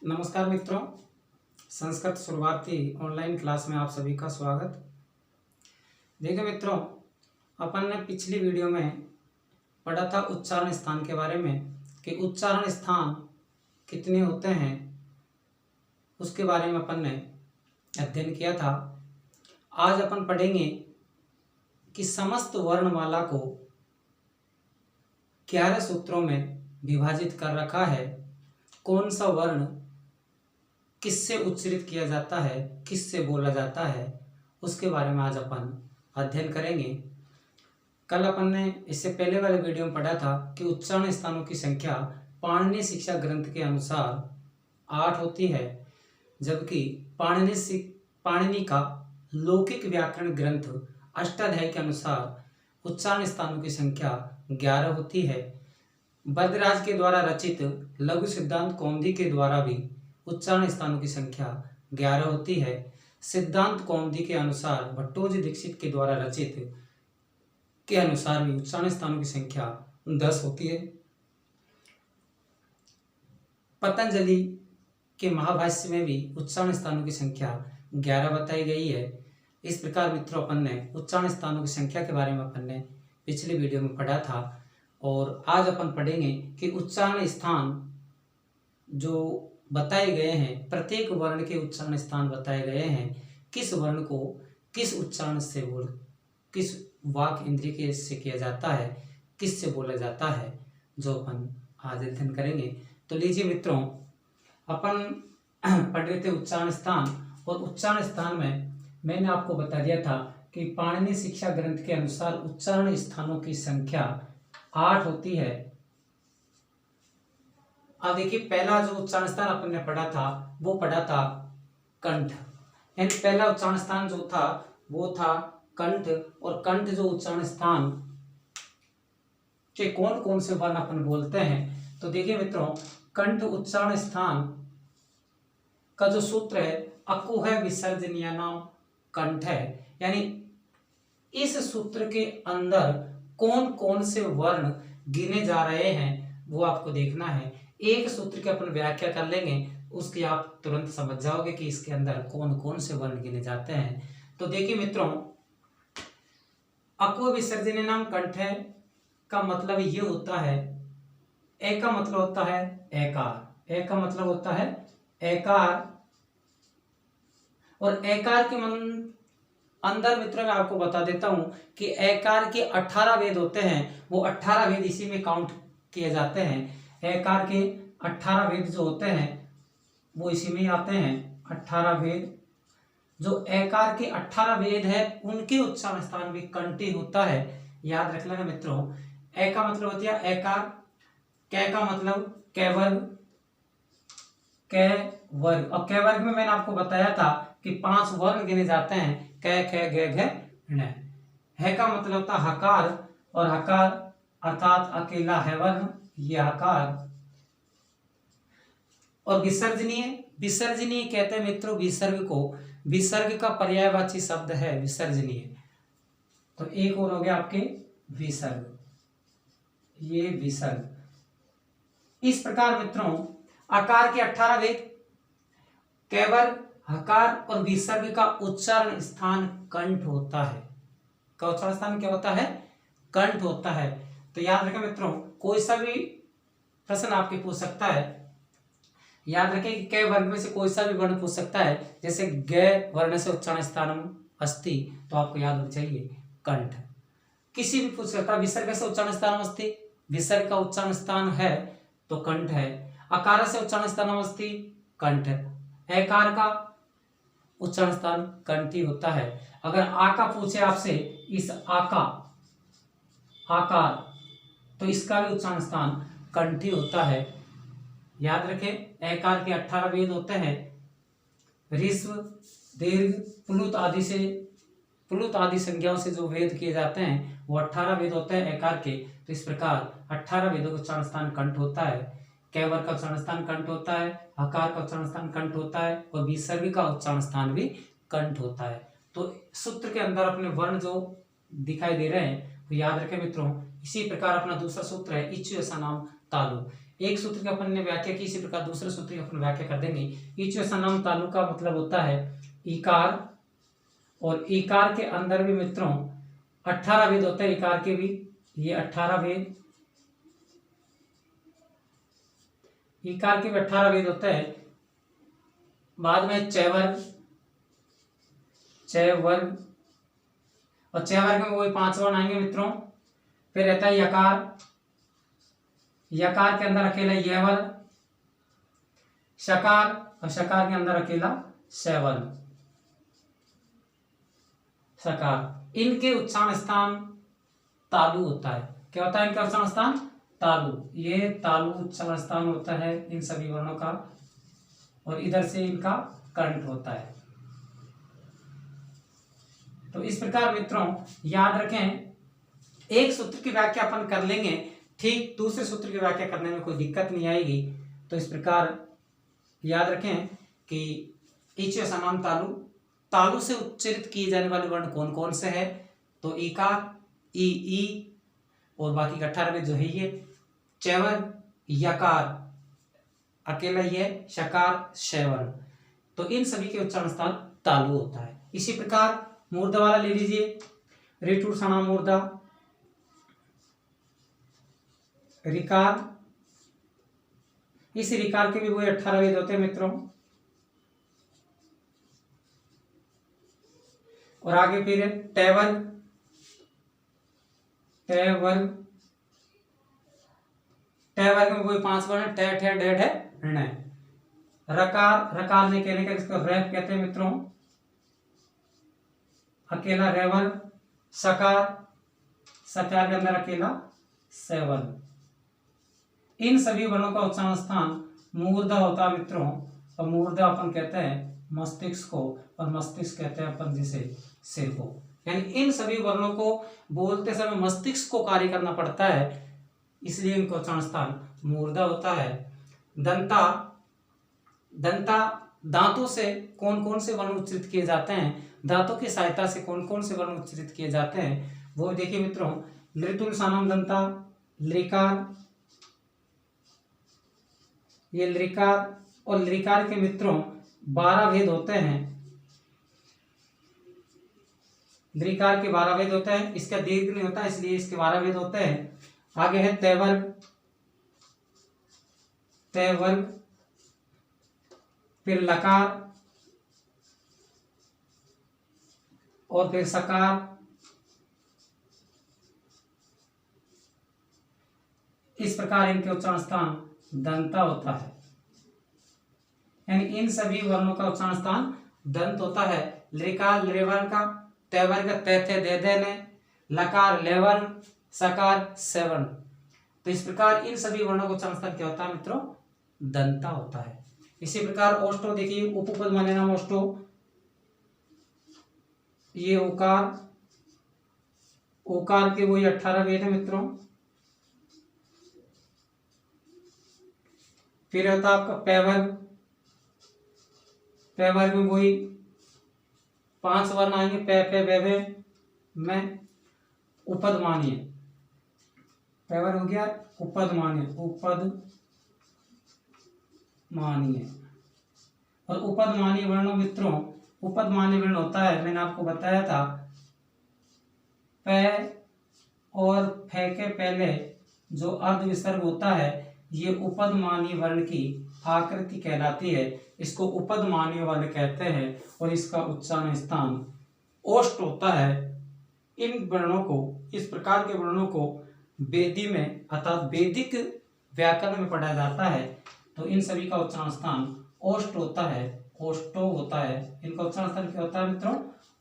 नमस्कार मित्रों, संस्कृत शुरुआती ऑनलाइन क्लास में आप सभी का स्वागत। देखिए मित्रों, अपन ने पिछली वीडियो में पढ़ा था उच्चारण स्थान के बारे में कि उच्चारण स्थान कितने होते हैं, उसके बारे में अपन ने अध्ययन किया था। आज अपन पढ़ेंगे कि समस्त वर्णमाला को 11 सूत्रों में विभाजित कर रखा है। कौन सा वर्ण किससे उच्चारित किया जाता है, किससे बोला जाता है, उसके बारे में आज अपन अध्ययन करेंगे। कल अपन ने इससे पहले वाले वीडियो में पढ़ा था कि उच्चारण स्थानों की संख्या पाणिनि शिक्षा ग्रंथ के अनुसार 8 होती है, जबकि पाणिनि का लौकिक व्याकरण ग्रंथ अष्टाध्यायी के अनुसार उच्चारण स्थानों की संख्या 11 होती है। बद्रराज के द्वारा रचित लघु सिद्धांत कौमुदी के द्वारा भी उच्चारण स्थानों की संख्या 11 होती है। सिद्धांत कौमुदी के अनुसार भट्टोजी दीक्षित के द्वारा रचित के अनुसार भी उच्चारण स्थानों की संख्या 10 होती है। पतंजलि के महाभाष्य में भी उच्चारण स्थानों की संख्या 11 बताई गई है। इस प्रकार मित्रों, अपन ने उच्चारण स्थानों की संख्या के बारे में अपन ने पिछले वीडियो में पढ़ा था और आज अपन पढ़ेंगे कि उच्चारण स्थान जो बताए गए हैं, प्रत्येक वर्ण के उच्चारण स्थान बताए गए हैं, किस वर्ण को किस उच्चारण से किस वाक इंद्रिय के से किया जाता है, किस से बोला जाता है, जो अपन आज अध्ययन करेंगे। तो लीजिए मित्रों, अपन पढ़ रहे थे उच्चारण स्थान, और उच्चारण स्थान में मैंने आपको बता दिया था कि पाणिनि शिक्षा ग्रंथ के अनुसार उच्चारण स्थानों की संख्या 8 होती है। अब देखिए, पहला जो उच्चारण स्थान अपन ने पढ़ा था वो पढ़ा था कंठ। यानी पहला उच्चारण स्थान जो था वो था कंठ। और कंठ जो उच्चारण स्थान के कौन कौन से वर्ण अपन बोलते हैं, तो देखिए मित्रों, कंठ उच्चारण स्थान का जो सूत्र है अकुह विसर्जनीयानाम कंठ है। यानी इस सूत्र के अंदर कौन कौन से वर्ण गिने जा रहे हैं वो आपको देखना है। एक सूत्र की अपन व्याख्या कर लेंगे, उसकी आप तुरंत समझ जाओगे कि इसके अंदर कौन कौन से वर्ण गिने जाते हैं। तो देखिए मित्रों, अकुह विसर्जनीयानाम कंठ का मतलब ये होता है, ए का मतलब होता है एकार, ए का मतलब होता है एकार, और एकार के अंदर मित्रों मैं आपको बता देता हूं कि एकार के 18 वेद होते हैं, वो 18 वेद इसी में काउंट किए जाते हैं। एकार के 18 वेद जो होते हैं वो इसी में ही आते हैं। 18 वेद, जो एकार के 18 वेद है उनके उच्चारण स्थान भी कंठी होता है। याद रख लेना मित्रों, ए का मतलब होता है एकार, कै का मतलब कैवर्ग, कै वर्ग, और कै वर्ग में मैंने आपको बताया था कि 5 वर्ण गिने जाते हैं, कै खे गे घे ण। है का मतलब होता है हकार, और हकार अर्थात अकेला है वर्ण, ये हकार। और विसर्जनीय, विसर्जनीय कहते हैं मित्रों विसर्ग को, विसर्ग का पर्यायवाची शब्द है विसर्जनीय। तो एक और हो गया आपके विसर्ग, ये विसर्ग। इस प्रकार मित्रों, आकार के 18 वेद, कैवर्ग, हकार और विसर्ग का उच्चारण स्थान कंठ होता है। का उच्चारण स्थान क्या होता है? कंठ होता है। तो याद रखें मित्रों, कोई सा भी प्रश्न आपके पूछ सकता है, याद रखें कि कै वर्ग में से कोई सा भी वर्ण पूछ सकता है। जैसे ग वर्ण से उच्चारण स्थानम अस्ति, तो आपको याद होना चाहिए कंठ। किसी भी पूछ सकता है विसर्ग से उच्चारण स्थानम अस्ति, विसर्ग का उच्चारण स्थान है तो कंठ है। अकार से उच्चारण स्थानम अस्ति, कंठ। एकार का उच्चारण स्थान कंठी होता है। अगर आ का पूछे आपसे, इस आका आकार, तो इसका भी उच्चारण स्थान कंठी होता है। याद रखें, एकार के 18 वेद होते हैं। ऋस्व, दीर्घ, प्लुत आदि से, प्लुत आदि संज्ञाओं से जो वेद किए जाते हैं वो 18 वेद होते हैं एकार के। तो इस प्रकार 18 वेदों का उच्चारण स्थान कंठ होता है। कैवर्ग का उच्चारण स्थान कंठ होता है, हकार का उच्चारण स्थान कंठ होता है, और विसर्ग का उच्चारण स्थान भी कंठ होता है। तो सूत्र के अंदर अपने वर्ण जो दिखाई दे रहे हैं तो याद रखें मित्रों, इसी प्रकार अपना दूसरा सूत्र है इच्छु ऐसा नाम तालु। एक सूत्र की अपन ने व्याख्या की, इसी प्रकार दूसरे सूत्र की अपन व्याख्या कर देंगे। इच्छु ऐसा नाम तालु का मतलब होता है इकार, और इकार के अंदर भी मित्रों 18 वेद होते हैं, इकार के भी ये 18 वेद, इकार के भी 18 वेद होते हैं। बाद में चैवर्ग, चैवर्ग, और चैवर्ग में वही 5 वर्ण आएंगे मित्रों। फिर रहता है यकार, यकार के अंदर अकेला यवर्ण, शकार, और शकार के अंदर अकेला सवर्ण, सकार। इनके उच्चारण स्थान तालु होता है। क्या होता है इनका उच्चारण स्थान? तालु। ये तालु उच्चारण स्थान होता है इन सभी वर्णों का, और इधर से इनका कंठ होता है। तो इस प्रकार मित्रों याद रखें, एक सूत्र की व्याख्या अपन कर लेंगे, ठीक दूसरे सूत्र की व्याख्या करने में कोई दिक्कत नहीं आएगी। तो इस प्रकार याद रखें कि इच्छु ऐसा नाम तालु, तालु से उच्चारित किए जाने वाले वर्ण कौन कौन से हैं? तो इकार, ई, और बाकी का 18 जो है ये चैवर्ग, यकार अकेला ये, शकार, शैवर्ण। तो इन सभी के उच्चारण स्थान तालु होता है। इसी प्रकार मूर्धा वाला ले लीजिए, ऋटु सणा मूर्धा, ऋकार, इस ऋकार के भी वही 18 वेद होते हैं मित्रों। और आगे फिर टैवर्ग, टैवर्ग, टैवर्ग में वही 5 वर्ण, टे, ठे, डे, ढे, ण। रकार, रकार नहीं कहने का, इसको रैप कहते हैं मित्रों, अकेला रेवल। सकार, सकार के अंदर अकेला सेवल। इन सभी वर्णों का उच्चारण स्थान मूर्धा होता है मित्रों, और मूर्धा अपन कहते हैं मस्तिष्क को, और मस्तिष्क कहते हैं अपन जिसे सिर को। यानी इन सभी वर्णों को बोलते समय मस्तिष्क को कार्य करना पड़ता है, इसलिए इनका उच्चारण स्थान मूर्धा होता है। दंता, दंता दांतों से कौन कौन से वर्ण उच्चारित किए जाते हैं, दांतों की सहायता से कौन कौन से वर्ण उच्चारित किए जाते हैं, वो देखिए मित्रों। लृतुल सानम दंता, लृकार, ये लृकार, और लृकार के मित्रों 12 भेद होते हैं। लृकार के 12 भेद होते हैं, इसका दीर्घ नहीं होता इसलिए इसके 12 भेद होते हैं। आगे है तैवर्ग, तैवर्ग, फिर लकार, और फिर सकार। इस प्रकार इनके उच्चारण स्थान दंता होता है, यानी इन सभी वर्णों का उच्चारण स्थान दंत होता है। लृकार लृवर्ण का, तैवर्ग तै थे दे दे ने, लकार लेवर्ण, सकार सेवर्ण। तो इस प्रकार इन सभी वर्णों का उच्चारण स्थान क्या होता है मित्रों? दंता होता है। इसी प्रकार ओष्ठो देखिए, उपपद माने नाम ओष्ठो, ये ओकार, ओकार के वही 18 वेद है मित्रों। फिर होता है आपका पैवर्ग, पैवर्ग में वही 5 वर्ण आएंगे, पे पे बे बे में। उपद मानिए, पैवर्ग हो गया, उपद मानिए, उपद मानिए। और उपद मानिए वर्णों मित्रों, उपद मानिए वर्ण होता है, मैंने आपको बताया था, पे और फे के पहले जो अर्ध विसर्ग होता है, ये उपद मानीय वर्ण की आकृति कहलाती है, इसको उपद मानीय वर्ण कहते हैं, और इसका उच्चारण स्थान ओष्ठ होता है। इन वर्णों को, इस प्रकार के वर्णों को वेदी में अर्थात वैदिक व्याकरण में पढ़ा जाता है, तो इन सभी का उच्चारण स्थान ओष्ठ होता है, ओष्ठो होता है। इनका उच्चारण स्थान क्या होता है मित्रों?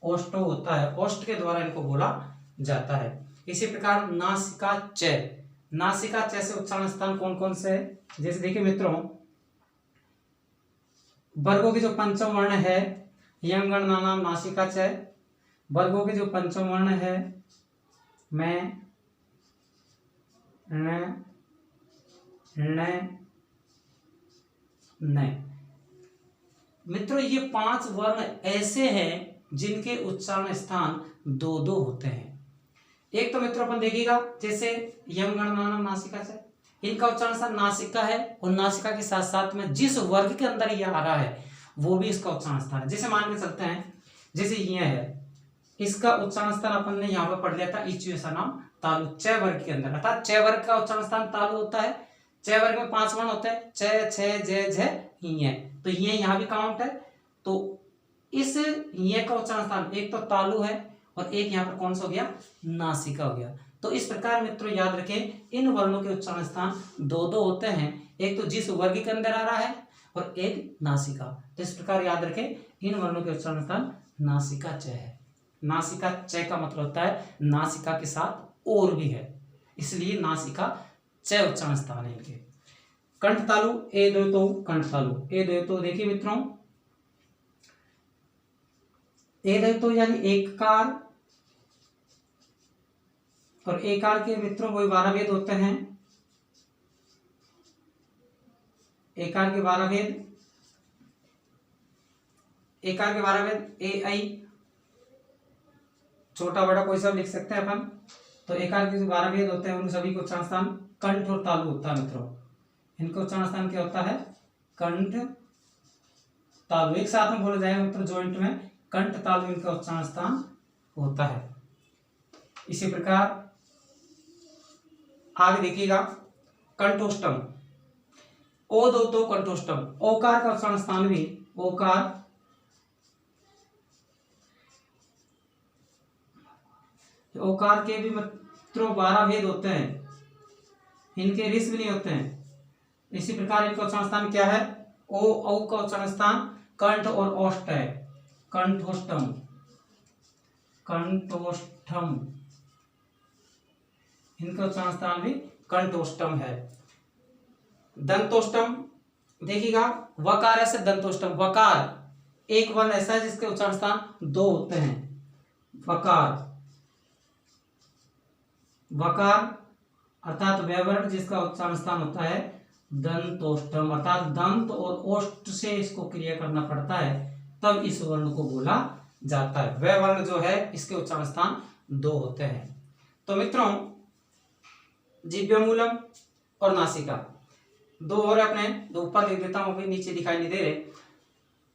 ओष्ठो होता है, ओष्ठ के द्वारा इनको बोला जाता है। इसी प्रकार नासिका च, नासिका च से उच्चारण स्थान कौन कौन से है? जैसे देखिए मित्रों, वर्गों के जो पंचम वर्ण है, यम गण नाम नासिका च, वर्गों के जो पंचम वर्ण है, मैं, न, न। मित्रों ये 5 वर्ण ऐसे हैं जिनके उच्चारण स्थान 2-2 होते हैं। एक तो मित्रों अपन देखिएगा जैसे यम गणना नासिका से, इनका उच्चारण स्थान नासिका है और नासिका के साथ साथ में जिस वर्ग के अंदर ये आ रहा है वो भी इसका उच्चारण स्थान है। जैसे मान के चलते हैं जैसे ये है, इसका उच्चारण स्थान अपन ने यहाँ पे पढ़ लिया था इचुएसा नाम तालु, च वर्ग के अंदर, अर्थात च वर्ग का उच्चारण स्थान तालु होता है। च वर्ग में 5 वर्ण होते हैं, च छ ज झ य, तो ये यहाँ भी काउंट है। तो इस ये का उच्चारण स्थान एक तो तालु है और एक यहाँ पर कौन सा हो गया, नासिका हो गया। तो इस प्रकार मित्रों याद रखें इन वर्णों के उच्चारण स्थान दो दो होते हैं, एक तो जिस वर्ग के अंदर आ रहा है और एक नासिका। तो इस प्रकार याद रखें इन वर्णों के उच्चारण स्थान नासिका च है। नासिका च का मतलब होता है नासिका के साथ और भी है, इसलिए नासिका च उच्चारण स्थान है इनके। कंठ तालु ए दो तो कंठ तालु ए दो तो देखिए मित्रों, ए दो तो यानी एककार और एकार के मित्रों वही 12 भेद होते हैं। एकार के 12 भेद, एकार के 12 भेद ए आई, छोटा बड़ा कोई सा लिख सकते हैं अपन। तो एकार के जो 12 भेद होते हैं उन सभी को उच्चारण स्थान कंठ और तालु होता है मित्रों। इनका उच्चारण स्थान क्या होता है, कंठ तालु, एक साथ में बोला जाएगा मित्रों जॉइंट में, कंठ तालु इनका उच्चारण स्थान होता है। इसी प्रकार आगे देखिएगा कंठोष्टम ओ दो तो कंठोष्टम, ओकार का उच्चारण स्थान भी ओकार, ओकार के भी मित्रों 12 भेद होते हैं, इनके रिस भी नहीं होते हैं। इसी प्रकार इनका उच्चारण स्थान क्या है, ओ औ का उच्चारण स्थान कंठ और ओष्ठ है, कंठोष्टम कंठोष्ठम, इनका उच्चारण स्थान भी कंठोष्टम है। दंतोष्टम देखिएगा, वकार से दंतोष्टम, वकार एक वर्ण ऐसा है जिसके उच्चारण स्थान 2 होते हैं, वकार, वकार अर्थात व्यवर्ण जिसका उच्चारण स्थान होता है दंतोष्टम, अर्थात दंत और ओष्ठ से इसको क्रिया करना पड़ता है तब इस वर्ण को बोला जाता है। व्यवर्ण जो है इसके उच्चारण स्थान 2 होते हैं। तो मित्रों जिह्वामूलम और नासिका दो और अपने दो ऊपर लिख देता हूं, अभी नीचे दिखाई नहीं दे रहे।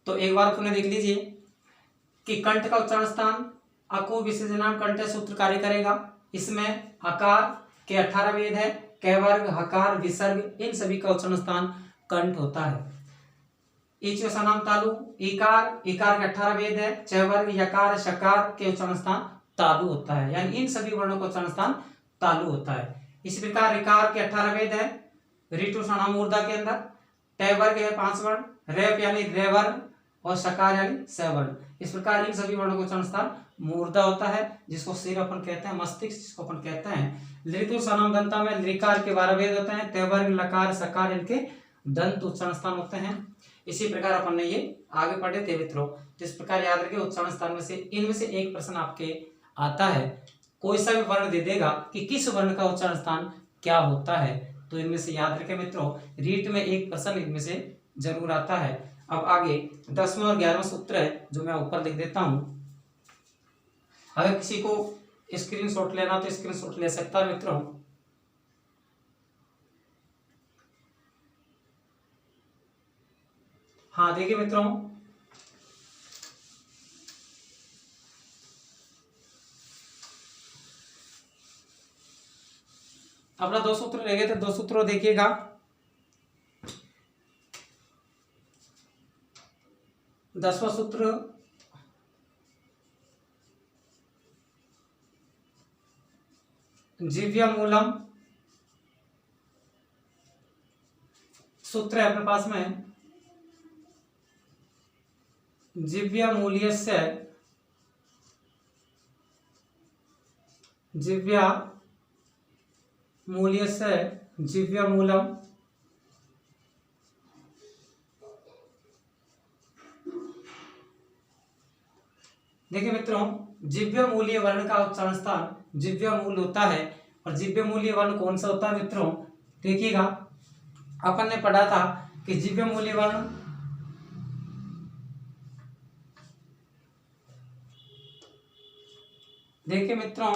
तो एक बार अपने देख लीजिए कि कंठ का उच्चारण स्थान अकु विसर्जनाम कंठ सूत्र कार्य करेगा। इसमें आकार के 18 भेद है, कैवर्ग हकार विसर्ग इन सभी का उच्चारण स्थान कंठ होता है। नाम तालु इकार, इकार के 18 भेद है, चवर्ग यकार शकार के उच्चारण स्थान तालु होता है, यानी इन सभी वर्णों का उच्चारण स्थान तालु होता है। इसी प्रकार रिकार के 18 भेद है, ऋतु मूर्धा के अंदर, टैवर्ग है 5 वर्ण, रेप यानी रेवर्ण और शकार यानी सवर्ण। इस प्रकार इन सभी वर्णों का उच्चारण स्थान मूर्धा होता है, जिसको सिर अपन कहते हैं, मस्तिष्क जिसको अपन कहते हैं। ऋतु सनाम दंता में रिकार के 12 भेद होते हैं, टैवर्ग लकार सकार इनके दंत उच्चारण स्थान होते हैं। इसी प्रकार अपन ने ये आगे पढ़े थे मित्रों। तो इस प्रकार याद रखिए उच्चारण स्थान में से इनमें से एक प्रश्न आपके आता है, कोई सा भी वर्ण दे देगा कि किस वर्ण का उच्चारण स्थान क्या होता है, तो इनमें से याद रखें मित्रों रीट में एक प्रश्न इनमें से जरूर आता है। अब आगे 10वां और 11वां सूत्र है जो मैं ऊपर लिख देता हूं। अगर किसी को स्क्रीनशॉट लेना तो स्क्रीनशॉट ले सकता है मित्रों। हाँ देखिए मित्रों, अपना 2 सूत्र रह गए थे, 2 सूत्रों देखिएगा। दसवां सूत्र जिह्वामूलम सूत्र है अपने पास में, जिह्वामूल्यस्य जिह्वामूलम देखिए मित्रों जिह्वामूल्य वर्ण का उच्चारण स्थान जिह्वामूल होता है। और जिह्वामूल्य वर्ण कौन सा होता है मित्रों, देखिएगा अपन ने पढ़ा था कि जिह्वामूल्य वर्ण देखिए मित्रों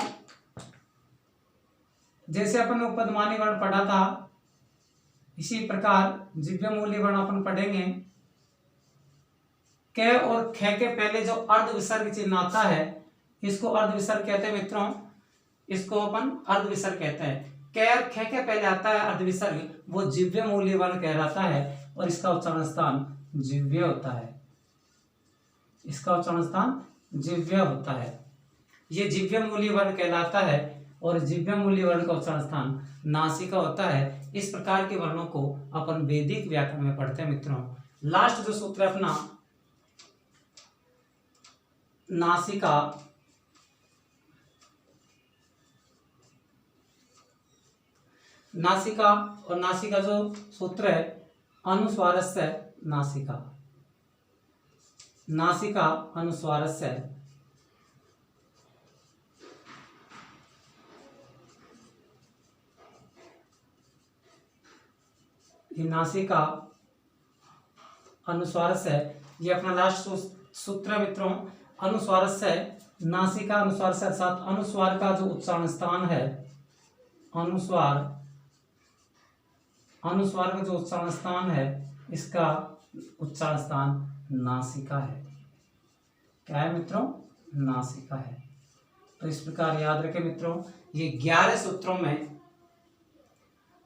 जैसे अपन ने उपपदमानी वर्ण पढ़ा था, इसी प्रकार जिह्वा मूल्य वर्ण अपन पढ़ेंगे। क और ख के पहले जो अर्ध विसर्ग चिन्ह आता है, इसको अर्ध विसर्ग कहते हैं मित्रों, इसको अपन अर्ध विसर्ग कहते हैं। क और ख के पहले आता है अर्ध विसर्ग, वो जिह्वा मूल्य वर्ण कहलाता है और इसका उच्चारण स्थान जिह्वा होता है। इसका उच्चारण स्थान जिह्वा होता है। ये जिह्वा मूल्य वर्ण कहलाता है और जिह्वा मूल्य वर्ण का उच्चारण स्थान नासिका होता है। इस प्रकार के वर्णों को अपन वैदिक व्याकरण में पढ़ते हैं मित्रों। लास्ट जो सूत्र है अपना, नासिका नासिका और नासिका जो सूत्र है, अनुस्वारस्य नासिका, नासिका अनुस्वारस्य। ये नासिका अनुस्वारस्य है, ये अपना लास्ट सूत्र है मित्रों। अनुस्वारस्य नासिका अनुस्वारस्य अर्थात अनुस्वार का जो उच्चारण स्थान है, अनुस्वार का जो उच्चारण स्थान है, इसका उच्चारण स्थान नासिका है। क्या है मित्रों? नासिका है। तो इस प्रकार याद रखें मित्रों, ये 11 सूत्रों में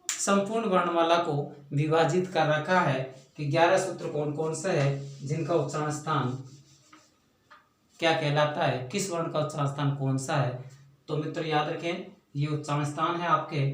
संपूर्ण वर्णमाला को विभाजित कर रखा है कि 11 सूत्र कौन कौन से है, जिनका उच्चारण स्थान क्या कहलाता है, किस वर्ण का उच्चारण स्थान कौन सा है। तो मित्र याद रखें, ये उच्चारण स्थान है आपके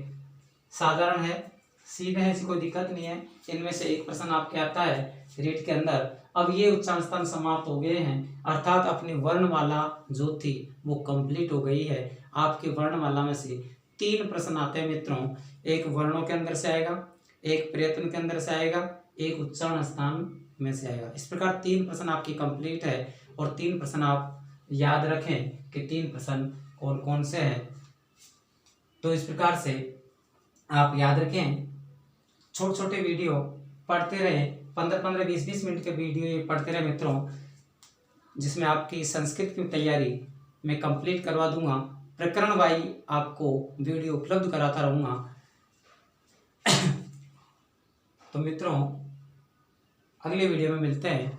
साधारण है, सीधे है, ऐसी कोई दिक्कत नहीं है। इनमें से एक प्रश्न आपके आता है रीट के अंदर। अब ये उच्चारण स्थान समाप्त हो गए हैं, अर्थात अपनी वर्णमाला जो थी वो कंप्लीट हो गई है। आपकी वर्णमाला में से 3 प्रश्न आते हैं मित्रों, एक वर्णों के अंदर से आएगा, एक प्रयत्न के अंदर से आएगा, एक उच्चारण स्थान में से आएगा। इस प्रकार 3 प्रश्न आपकी कंप्लीट है और 3 प्रश्न आप याद रखें कि 3 प्रश्न कौन कौन से हैं। तो इस प्रकार से आप याद रखें, छोटे छोटे वीडियो पढ़ते रहें, 15-15, 20-20 मिनट के वीडियो पढ़ते रहे मित्रों, जिसमें आपकी संस्कृत की तैयारी मैं कंप्लीट करवा दूंगा। प्रकरण वाइज आपको वीडियो उपलब्ध कराता रहूँगा। तो मित्रों अगले वीडियो में मिलते हैं।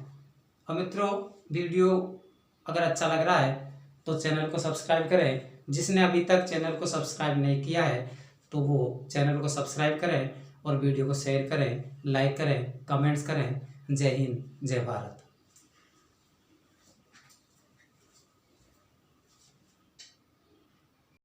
और मित्रों वीडियो अगर अच्छा लग रहा है तो चैनल को सब्सक्राइब करें। जिसने अभी तक चैनल को सब्सक्राइब नहीं किया है तो वो चैनल को सब्सक्राइब करें और वीडियो को शेयर करें, लाइक करें, कमेंट्स करें। जय हिंद, जय भारत।